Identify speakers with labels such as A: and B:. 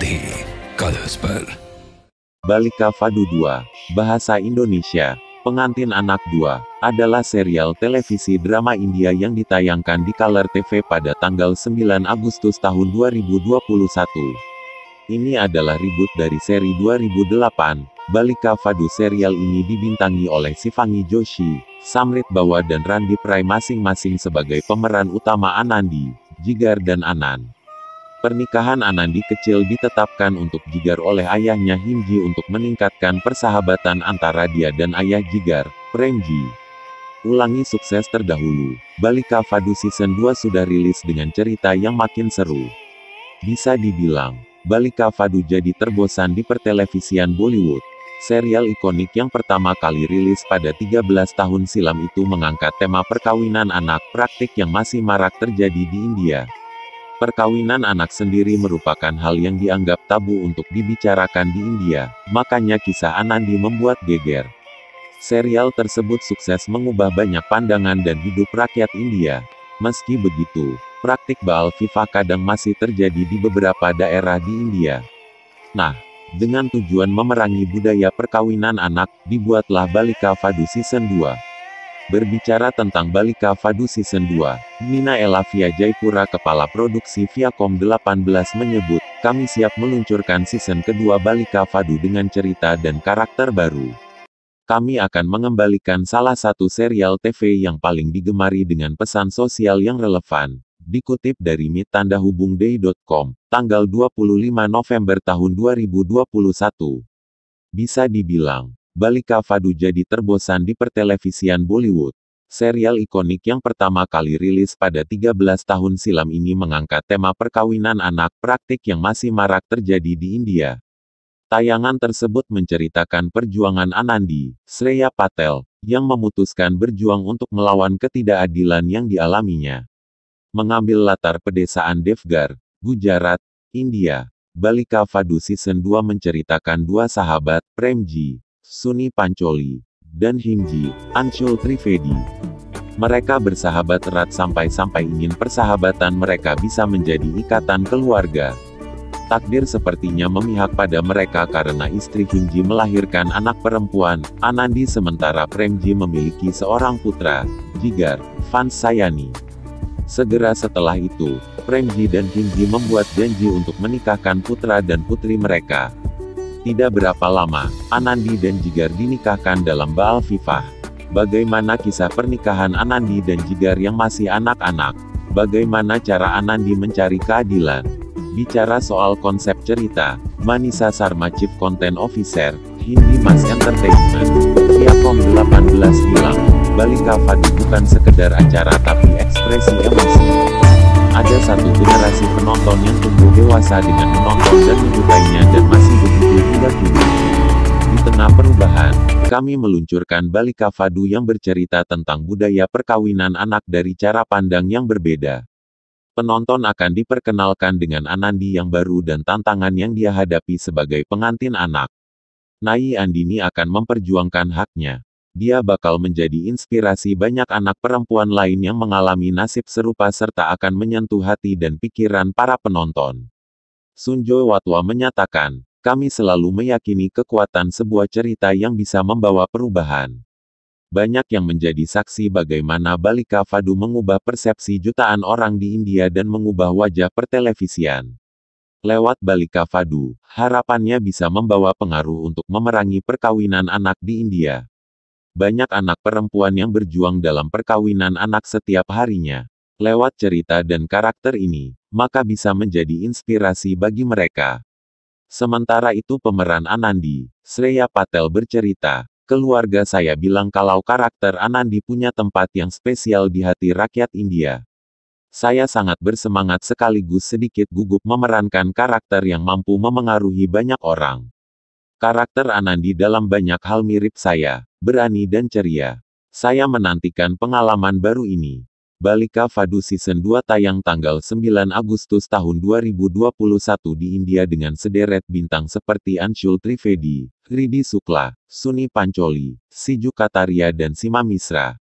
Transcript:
A: होते हैं कलर्स पर।
B: Balika Fadu 2, Bahasa Indonesia, Pengantin Anak 2, adalah serial televisi drama India yang ditayangkan di Color TV pada tanggal 9 Agustus tahun 2021. Ini adalah reboot dari seri 2008, Balika Fadu. Serial ini dibintangi oleh Shivangi Joshi, Samrit Bawa dan Randy Prai masing-masing sebagai pemeran utama Anandi, Jigar dan Anand. Pernikahan Anandi kecil ditetapkan untuk Jigar oleh ayahnya Himji untuk meningkatkan persahabatan antara dia dan ayah Jigar, Premji. Ulangi sukses terdahulu, Balika Fadu Season 2 sudah rilis dengan cerita yang makin seru. Bisa dibilang, Balika Fadu jadi terbosan di pertelevisian Bollywood. Serial ikonik yang pertama kali rilis pada 13 tahun silam itu mengangkat tema perkawinan anak, praktik yang masih marak terjadi di India. Perkawinan anak sendiri merupakan hal yang dianggap tabu untuk dibicarakan di India, makanya kisah Anandi membuat geger. Serial tersebut sukses mengubah banyak pandangan dan hidup rakyat India. Meski begitu, praktik Baal Vivah kadang masih terjadi di beberapa daerah di India. Nah, dengan tujuan memerangi budaya perkawinan anak, dibuatlah Balika Fadu Season 2. Berbicara tentang Balika Fadu Season 2, Nina Elavia Jaipura, Kepala Produksi Viacom 18 menyebut, kami siap meluncurkan season kedua Balika Fadu dengan cerita dan karakter baru. Kami akan mengembalikan salah satu serial TV yang paling digemari dengan pesan sosial yang relevan. Dikutip dari mitandahubungday.com, tanggal 25 November tahun 2021. Bisa dibilang, Balika Fadu jadi terbosan di pertelevisian Bollywood. Serial ikonik yang pertama kali rilis pada 13 tahun silam ini mengangkat tema perkawinan anak, praktik yang masih marak terjadi di India. Tayangan tersebut menceritakan perjuangan Anandi, Shreya Patel, yang memutuskan berjuang untuk melawan ketidakadilan yang dialaminya. Mengambil latar pedesaan Devgar, Gujarat, India, Balika Fadu Season 2 menceritakan dua sahabat, Premji, Sunny Pancholi, dan Himji, Anshul Trivedi. Mereka bersahabat erat sampai-sampai ingin persahabatan mereka bisa menjadi ikatan keluarga. Takdir sepertinya memihak pada mereka karena istri Himji melahirkan anak perempuan, Anandi, sementara Premji memiliki seorang putra, Jigar, Vansayani. Segera setelah itu, Premji dan Himji membuat janji untuk menikahkan putra dan putri mereka. Tidak berapa lama, Anandi dan Jigar dinikahkan dalam Baal Vivah. Bagaimana kisah pernikahan Anandi dan Jigar yang masih anak-anak? Bagaimana cara Anandi mencari keadilan? Bicara soal konsep cerita, Manisa Sharma Chief Content Officer, Hindi Mas Entertainment, Viacom 18 bilang, Balika Fadu bukan sekedar acara tapi ekspresi emosi. Ada satu generasi penonton yang tumbuh dewasa dengan menonton dan menyukainya dan masih begitu hingga kini. Di tengah perubahan, kami meluncurkan Balika Fadu yang bercerita tentang budaya perkawinan anak dari cara pandang yang berbeda. Penonton akan diperkenalkan dengan Anandi yang baru dan tantangan yang dia hadapi sebagai pengantin anak. Nai Andini akan memperjuangkan haknya. Dia bakal menjadi inspirasi banyak anak perempuan lain yang mengalami nasib serupa serta akan menyentuh hati dan pikiran para penonton. Sunjoy Watwa menyatakan, kami selalu meyakini kekuatan sebuah cerita yang bisa membawa perubahan. Banyak yang menjadi saksi bagaimana Balika Fadu mengubah persepsi jutaan orang di India dan mengubah wajah pertelevisian. Lewat Balika Fadu, harapannya bisa membawa pengaruh untuk memerangi perkawinan anak di India. Banyak anak perempuan yang berjuang dalam perkawinan anak setiap harinya. Lewat cerita dan karakter ini, maka bisa menjadi inspirasi bagi mereka. Sementara itu pemeran Anandi, Shreya Patel bercerita, keluarga saya bilang kalau karakter Anandi punya tempat yang spesial di hati rakyat India. Saya sangat bersemangat sekaligus sedikit gugup memerankan karakter yang mampu memengaruhi banyak orang. Karakter Anandi dalam banyak hal mirip saya, berani dan ceria. Saya menantikan pengalaman baru ini. Balika Fadu Season 2 tayang tanggal 9 Agustus tahun 2021 di India dengan sederet bintang seperti Anshul Trivedi, Riddhi Sukla, Sunny Pancholi, Siju Kataria dan Sima Misra.